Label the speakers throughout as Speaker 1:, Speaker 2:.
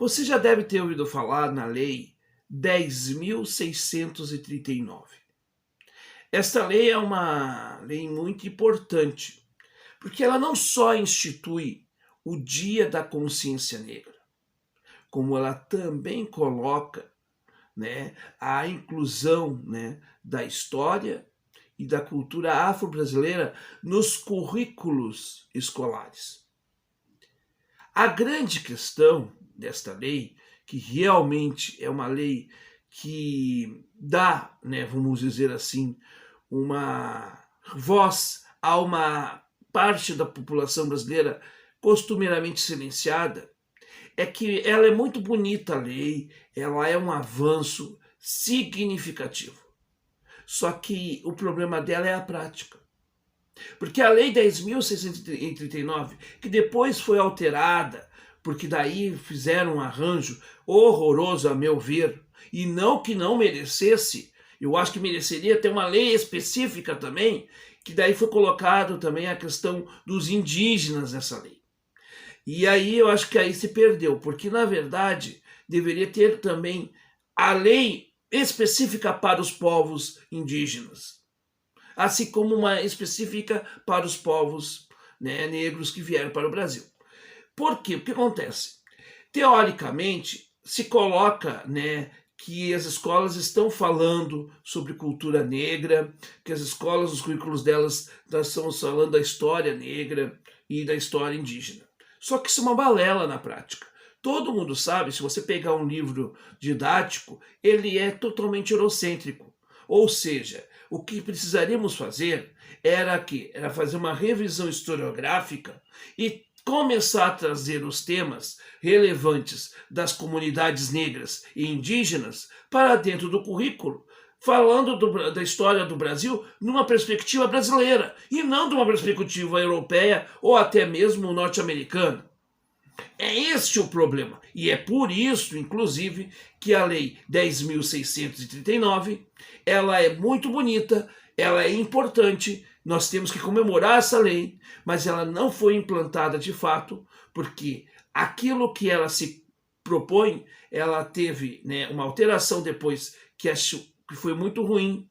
Speaker 1: Você já deve ter ouvido falar na Lei 10.639. Esta lei é uma lei muito importante, porque ela não só institui o Dia da Consciência Negra, como ela também coloca, a inclusão, da história e da cultura afro-brasileira nos currículos escolares. A grande questão desta lei, que realmente é uma lei que dá, vamos dizer assim, uma voz a uma parte da população brasileira costumeiramente silenciada, é que ela é muito bonita a lei, ela é um avanço significativo. Só que o problema dela é a prática. Porque a Lei 10.639, que depois foi alterada, porque daí fizeram um arranjo horroroso, a meu ver, e não que não merecesse, eu acho que mereceria ter uma lei específica também, que daí foi colocado também a questão dos indígenas nessa lei. E aí eu acho que aí se perdeu, porque na verdade deveria ter também a lei específica para os povos indígenas, assim como uma específica para os povos, negros que vieram para o Brasil. Por quê? O que acontece? Teoricamente, se coloca, que as escolas estão falando sobre cultura negra, que as escolas, os currículos delas estão falando da história negra e da história indígena. Só que isso é uma balela na prática. Todo mundo sabe, se você pegar um livro didático, ele é totalmente eurocêntrico. Ou seja, o que precisaríamos fazer era fazer uma revisão historiográfica e começar a trazer os temas relevantes das comunidades negras e indígenas para dentro do currículo, falando da história do Brasil numa perspectiva brasileira e não de uma perspectiva europeia ou até mesmo norte-americana. É este o problema. E é por isso, inclusive, que a Lei 10.639 ela é muito bonita, ela é importante, nós temos que comemorar essa lei, mas ela não foi implantada de fato, porque aquilo que ela se propõe, ela teve, uma alteração depois que acho que foi muito ruim,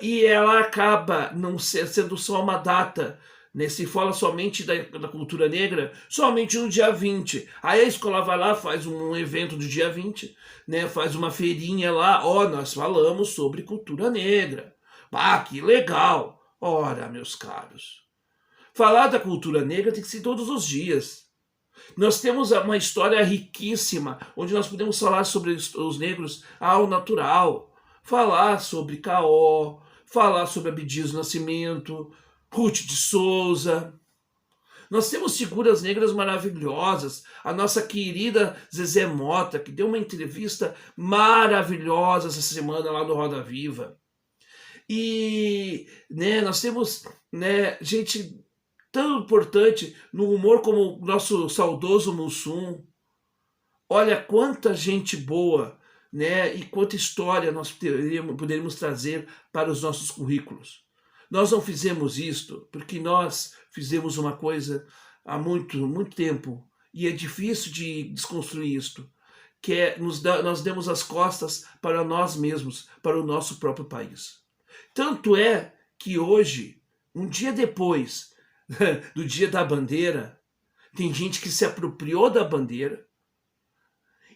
Speaker 1: e ela acaba não sendo só uma data, se fala somente da cultura negra, somente no dia 20. Aí a escola vai lá, faz um evento do dia 20, faz uma feirinha lá, nós falamos sobre cultura negra. Ah, que legal! Ora, meus caros, falar da cultura negra tem que ser todos os dias. Nós temos uma história riquíssima, onde nós podemos falar sobre os negros ao natural, falar sobre Caó, falar sobre Abdias do Nascimento, Ruth de Souza. Nós temos figuras negras maravilhosas. A nossa querida Zezé Mota, que deu uma entrevista maravilhosa essa semana lá no Roda Viva. E nós temos gente tão importante no humor como o nosso saudoso Mussum. Olha quanta gente boa, e quanta história nós poderíamos trazer para os nossos currículos. Nós não fizemos isto porque nós fizemos uma coisa há muito, muito tempo e é difícil de desconstruir isto, que é nós demos as costas para nós mesmos, para o nosso próprio país. Tanto é que hoje, um dia depois do Dia da Bandeira, tem gente que se apropriou da bandeira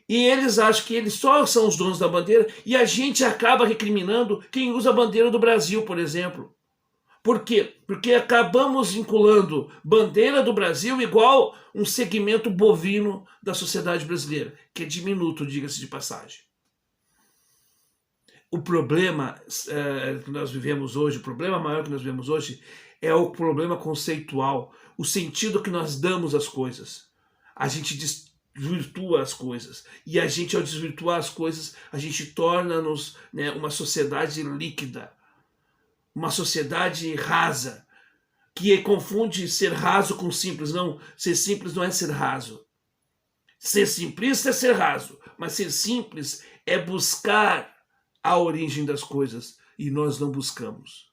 Speaker 1: e eles acham que eles só são os donos da bandeira e a gente acaba recriminando quem usa a bandeira do Brasil, por exemplo. Por quê? Porque acabamos vinculando bandeira do Brasil igual um segmento bovino da sociedade brasileira, que é diminuto, diga-se de passagem. O problema que nós vivemos hoje, o problema maior que nós vivemos hoje é o problema conceitual, o sentido que nós damos às coisas. A gente desvirtua as coisas. E a gente, ao desvirtuar as coisas, a gente torna-nos uma sociedade líquida, uma sociedade rasa, que confunde ser raso com simples. Não, ser simples não é ser raso. Ser simplista é ser raso, mas ser simples é buscar a origem das coisas, e nós não buscamos.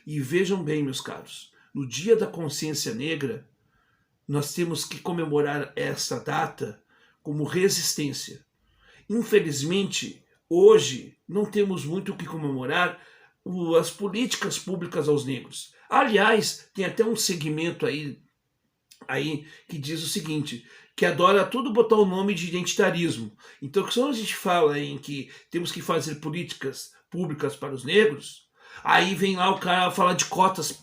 Speaker 1: E vejam bem, meus caros, no Dia da Consciência Negra, nós temos que comemorar essa data como resistência. Infelizmente, hoje não temos muito o que comemorar as políticas públicas aos negros. Aliás, tem até um segmento aí que diz o seguinte, que adora tudo botar o nome de identitarismo. Então, quando a gente fala em que temos que fazer políticas públicas para os negros, aí vem lá o cara falar de cotas,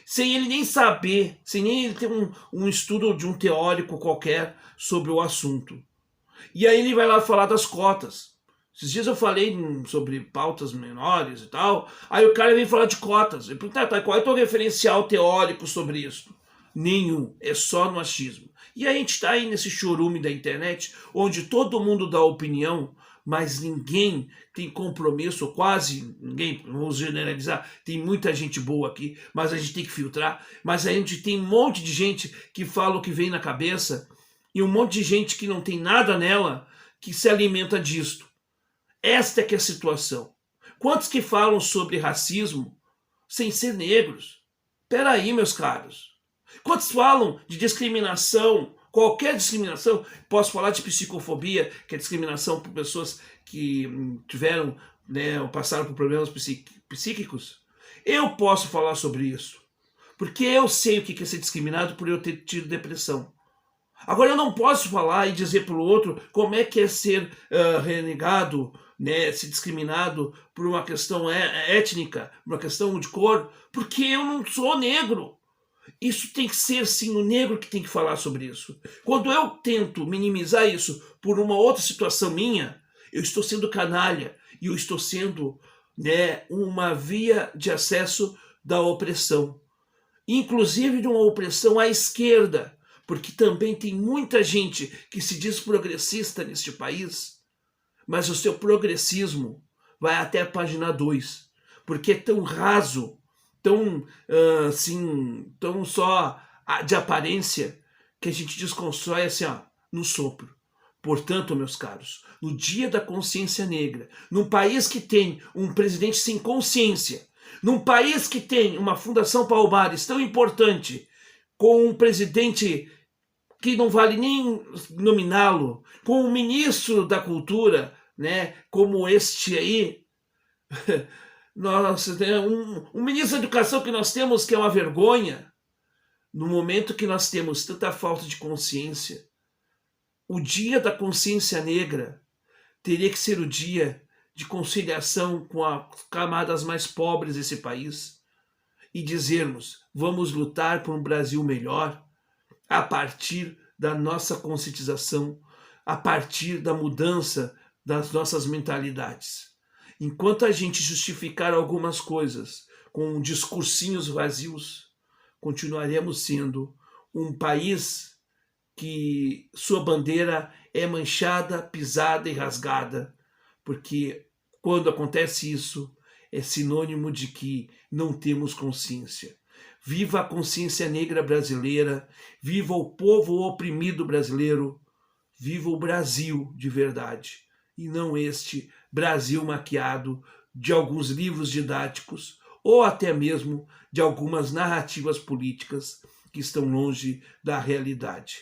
Speaker 1: sem ele nem saber, sem nem ele ter um estudo de um teórico qualquer sobre o assunto. E aí ele vai lá falar das cotas. Esses dias eu falei sobre pautas menores e tal, aí o cara vem falar de cotas. Eu pergunto, tá, qual é o teu referencial teórico sobre isso? Nenhum, é só no achismo. E a gente está aí nesse chorume da internet, onde todo mundo dá opinião, mas ninguém tem compromisso, ou quase ninguém, vamos generalizar, tem muita gente boa aqui, mas a gente tem que filtrar, mas a gente tem um monte de gente que fala o que vem na cabeça, e um monte de gente que não tem nada nela, que se alimenta disto. Esta é que é a situação. Quantos que falam sobre racismo sem ser negros? Peraí, meus caros. Quantos falam de discriminação, qualquer discriminação? Posso falar de psicofobia, que é discriminação por pessoas que tiveram, né, ou passaram por problemas psíquicos? Eu posso falar sobre isso, porque eu sei o que é ser discriminado por eu ter tido depressão. Agora eu não posso falar e dizer para o outro como é que é ser renegado, né, ser discriminado por uma questão étnica, uma questão de cor, porque eu não sou negro. Isso tem que ser, sim, o negro que tem que falar sobre isso. Quando eu tento minimizar isso por uma outra situação minha, eu estou sendo canalha e eu estou sendo, né, uma via de acesso da opressão. Inclusive de uma opressão à esquerda, porque também tem muita gente que se diz progressista neste país, mas o seu progressismo vai até a página 2, porque é tão raso, tão assim, tão só de aparência, que a gente desconstrói assim, ó, no sopro. Portanto, meus caros, no dia da consciência negra, num país que tem um presidente sem consciência, num país que tem uma Fundação Palmares tão importante, com um presidente que não vale nem nominá-lo, com um ministro da cultura, né, como este aí, nossa, um ministro da educação que nós temos que é uma vergonha, no momento que nós temos tanta falta de consciência, o dia da consciência negra teria que ser o dia de conciliação com as camadas mais pobres desse país e dizermos, vamos lutar por um Brasil melhor a partir da nossa conscientização, a partir da mudança das nossas mentalidades. Enquanto a gente justificar algumas coisas com discursinhos vazios, continuaremos sendo um país que sua bandeira é manchada, pisada e rasgada, porque quando acontece isso, é sinônimo de que não temos consciência. Viva a consciência negra brasileira, viva o povo oprimido brasileiro, viva o Brasil de verdade, e não este Brasil maquiado de alguns livros didáticos ou até mesmo de algumas narrativas políticas que estão longe da realidade.